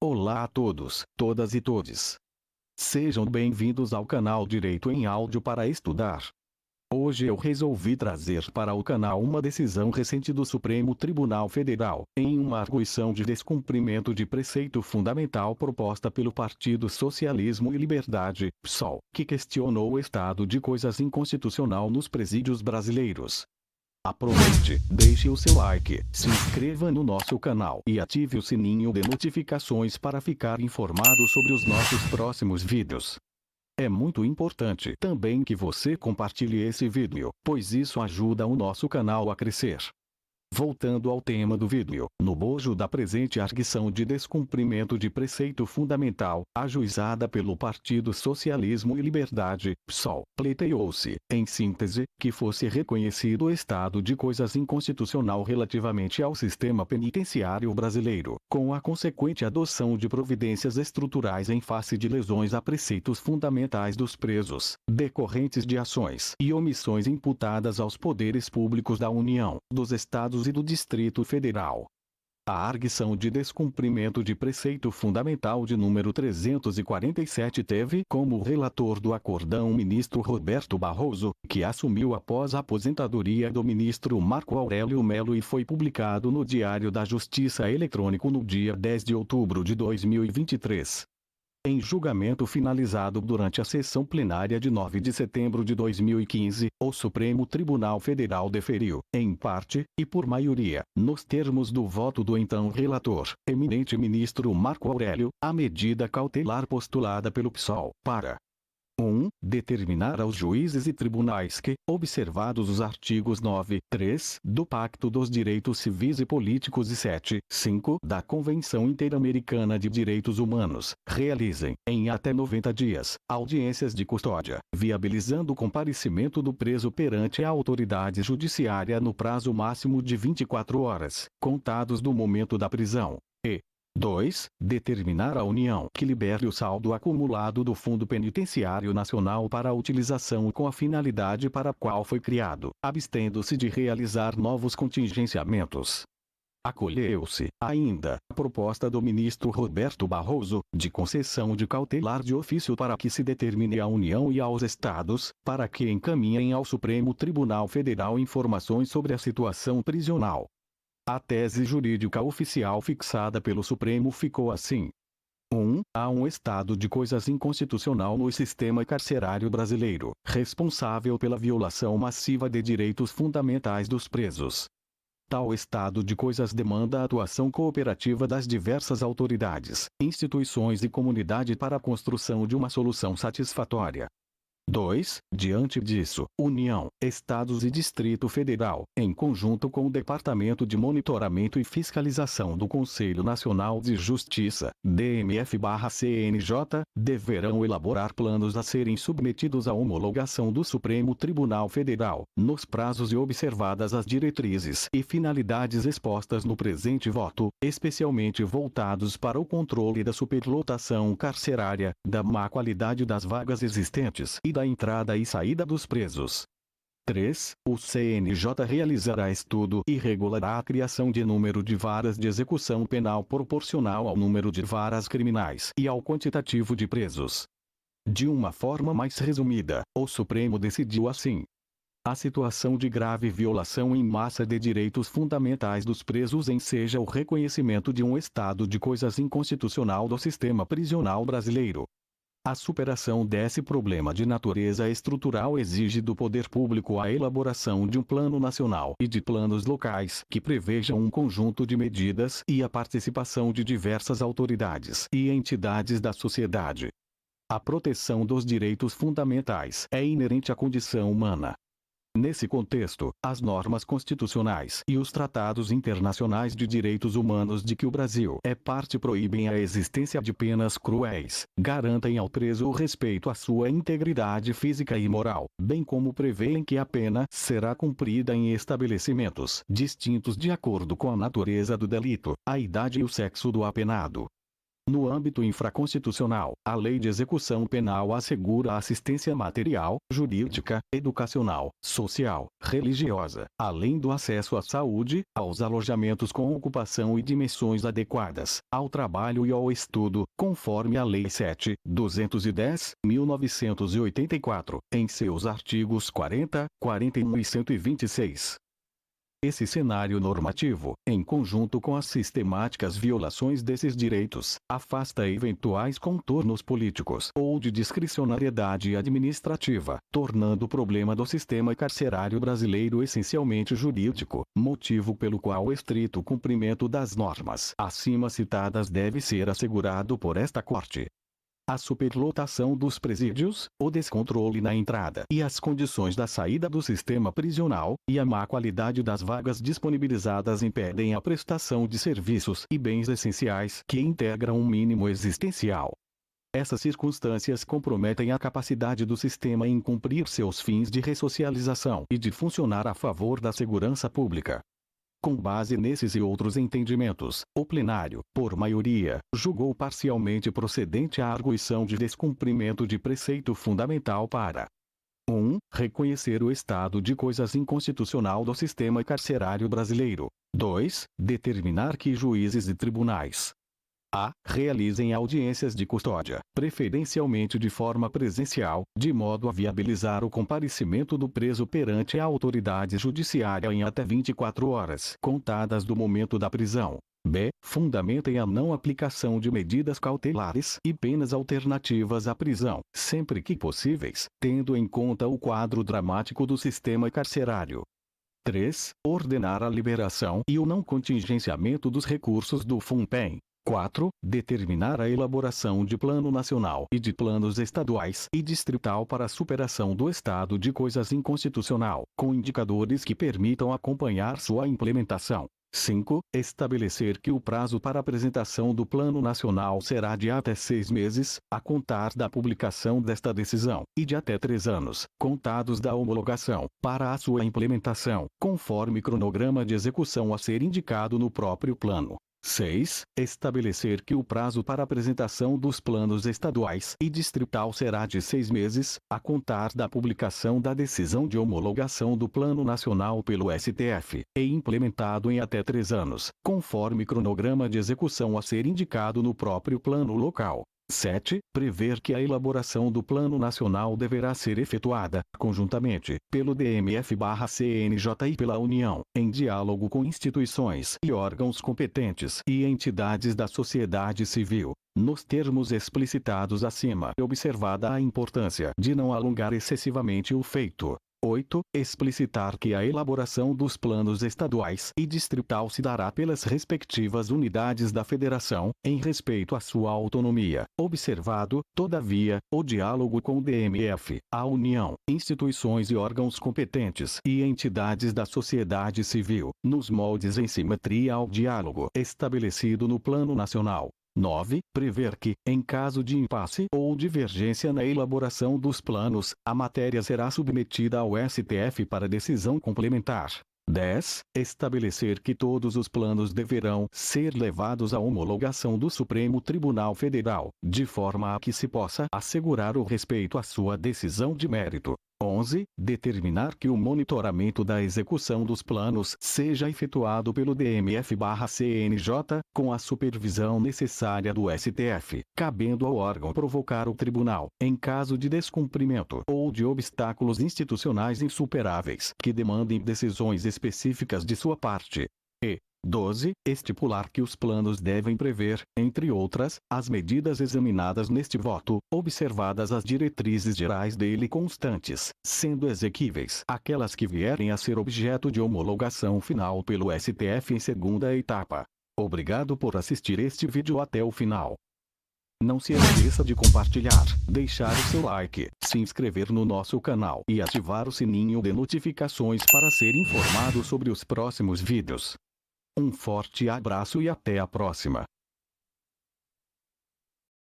Olá a todos, todas e todes. Sejam bem-vindos ao canal Direito em Áudio para Estudar. Hoje eu resolvi trazer para o canal uma decisão recente do Supremo Tribunal Federal, em uma arguição de descumprimento de preceito fundamental proposta pelo Partido Socialismo e Liberdade, PSOL, que questionou o estado de coisas inconstitucional nos presídios brasileiros. Aproveite, deixe o seu like, se inscreva no nosso canal e ative o sininho de notificações para ficar informado sobre os nossos próximos vídeos. É muito importante também que você compartilhe esse vídeo, pois isso ajuda o nosso canal a crescer. Voltando ao tema do vídeo, no bojo da presente arguição de descumprimento de preceito fundamental, ajuizada pelo Partido Socialismo e Liberdade, PSOL, pleiteou-se, em síntese, que fosse reconhecido o estado de coisas inconstitucional relativamente ao sistema penitenciário brasileiro, com a consequente adoção de providências estruturais em face de lesões a preceitos fundamentais dos presos, decorrentes de ações e omissões imputadas aos poderes públicos da União, dos Estados e do Distrito Federal. A arguição de descumprimento de preceito fundamental de número 347 teve como relator do acórdão o ministro Roberto Barroso, que assumiu após a aposentadoria do ministro Marco Aurélio Melo e foi publicado no Diário da Justiça Eletrônico no dia 10 de outubro de 2023. Em julgamento finalizado durante a sessão plenária de 9 de setembro de 2015, o Supremo Tribunal Federal deferiu, em parte, e por maioria, nos termos do voto do então relator, eminente ministro Marco Aurélio, a medida cautelar postulada pelo PSOL, para 1. Determinar aos juízes e tribunais que, observados os artigos 9, 3 do Pacto dos Direitos Civis e Políticos e 7, 5 da Convenção Interamericana de Direitos Humanos, realizem, em até 90 dias, audiências de custódia, viabilizando o comparecimento do preso perante a autoridade judiciária no prazo máximo de 24 horas, contados do momento da prisão. E 2. Determinar à União que libere o saldo acumulado do Fundo Penitenciário Nacional para a utilização com a finalidade para a qual foi criado, abstendo-se de realizar novos contingenciamentos. Acolheu-se, ainda, a proposta do ministro Roberto Barroso, de concessão de cautelar de ofício para que se determine à União e aos Estados, para que encaminhem ao Supremo Tribunal Federal informações sobre a situação prisional. A tese jurídica oficial fixada pelo Supremo ficou assim. 1. Há um estado de coisas inconstitucional no sistema carcerário brasileiro, responsável pela violação massiva de direitos fundamentais dos presos. Tal estado de coisas demanda a atuação cooperativa das diversas autoridades, instituições e comunidade para a construção de uma solução satisfatória. 2. Diante disso, União, Estados e Distrito Federal, em conjunto com o Departamento de Monitoramento e Fiscalização do Conselho Nacional de Justiça, DMF/CNJ, deverão elaborar planos a serem submetidos à homologação do Supremo Tribunal Federal, nos prazos e observadas as diretrizes e finalidades expostas no presente voto, especialmente voltados para o controle da superlotação carcerária, da má qualidade das vagas existentes e da entrada e saída dos presos. 3. O CNJ realizará estudo e regulará a criação de número de varas de execução penal proporcional ao número de varas criminais e ao quantitativo de presos. De uma forma mais resumida, o Supremo decidiu assim: a situação de grave violação em massa de direitos fundamentais dos presos enseja o reconhecimento de um estado de coisas inconstitucional do sistema prisional brasileiro. A superação desse problema de natureza estrutural exige do poder público a elaboração de um plano nacional e de planos locais que prevejam um conjunto de medidas e a participação de diversas autoridades e entidades da sociedade. A proteção dos direitos fundamentais é inerente à condição humana. Nesse contexto, as normas constitucionais e os tratados internacionais de direitos humanos de que o Brasil é parte proíbem a existência de penas cruéis, garantem ao preso o respeito à sua integridade física e moral, bem como prevêem que a pena será cumprida em estabelecimentos distintos de acordo com a natureza do delito, a idade e o sexo do apenado. No âmbito infraconstitucional, a Lei de Execução Penal assegura a assistência material, jurídica, educacional, social, religiosa, além do acesso à saúde, aos alojamentos com ocupação e dimensões adequadas, ao trabalho e ao estudo, conforme a Lei 7.210/1984, em seus artigos 40, 41 e 126. Esse cenário normativo, em conjunto com as sistemáticas violações desses direitos, afasta eventuais contornos políticos ou de discricionariedade administrativa, tornando o problema do sistema carcerário brasileiro essencialmente jurídico, motivo pelo qual o estrito cumprimento das normas acima citadas deve ser assegurado por esta Corte. A superlotação dos presídios, o descontrole na entrada e as condições da saída do sistema prisional, e a má qualidade das vagas disponibilizadas impedem a prestação de serviços e bens essenciais que integram um mínimo existencial. Essas circunstâncias comprometem a capacidade do sistema em cumprir seus fins de ressocialização e de funcionar a favor da segurança pública. Com base nesses e outros entendimentos, o plenário, por maioria, julgou parcialmente procedente a arguição de descumprimento de preceito fundamental para 1. Reconhecer o estado de coisas inconstitucional do sistema carcerário brasileiro. 2. Determinar que juízes e tribunais realizem audiências de custódia, preferencialmente de forma presencial, de modo a viabilizar o comparecimento do preso perante a autoridade judiciária em até 24 horas contadas do momento da prisão. B. Fundamentem a não aplicação de medidas cautelares e penas alternativas à prisão, sempre que possíveis, tendo em conta o quadro dramático do sistema carcerário. 3. Ordenar a liberação e o não contingenciamento dos recursos do FUNPEN. 4. Determinar a elaboração de plano nacional e de planos estaduais e distrital para a superação do estado de coisas inconstitucional, com indicadores que permitam acompanhar sua implementação. 5. Estabelecer que o prazo para apresentação do Plano Nacional será de até 6 meses, a contar da publicação desta decisão, e de até 3 anos, contados da homologação, para a sua implementação, conforme cronograma de execução a ser indicado no próprio plano. 6. Estabelecer que o prazo para apresentação dos planos estaduais e distrital será de 6 meses, a contar da publicação da decisão de homologação do Plano Nacional pelo STF, e implementado em até 3 anos, conforme cronograma de execução a ser indicado no próprio plano local. 7. Prever que a elaboração do Plano Nacional deverá ser efetuada, conjuntamente, pelo DMF/CNJ e pela União, em diálogo com instituições e órgãos competentes e entidades da sociedade civil, nos termos explicitados acima, observada a importância de não alongar excessivamente o feito. 8. Explicitar que a elaboração dos planos estaduais e distrital se dará pelas respectivas unidades da Federação, em respeito à sua autonomia, observado, todavia, o diálogo com o DMF, a União, instituições e órgãos competentes e entidades da sociedade civil, nos moldes em simetria ao diálogo estabelecido no Plano Nacional. 9. Prever que, em caso de impasse ou divergência na elaboração dos planos, a matéria será submetida ao STF para decisão complementar. 10. Estabelecer que todos os planos deverão ser levados à homologação do Supremo Tribunal Federal, de forma a que se possa assegurar o respeito à sua decisão de mérito. 11. Determinar que o monitoramento da execução dos planos seja efetuado pelo DMF/CNJ, com a supervisão necessária do STF, cabendo ao órgão provocar o tribunal, em caso de descumprimento ou de obstáculos institucionais insuperáveis que demandem decisões específicas de sua parte. E 12. Estipular que os planos devem prever, entre outras, as medidas examinadas neste voto, observadas as diretrizes gerais dele constantes, sendo exequíveis aquelas que vierem a ser objeto de homologação final pelo STF em segunda etapa. Obrigado por assistir este vídeo até o final. Não se esqueça de compartilhar, deixar o seu like, se inscrever no nosso canal e ativar o sininho de notificações para ser informado sobre os próximos vídeos. Um forte abraço e até a próxima.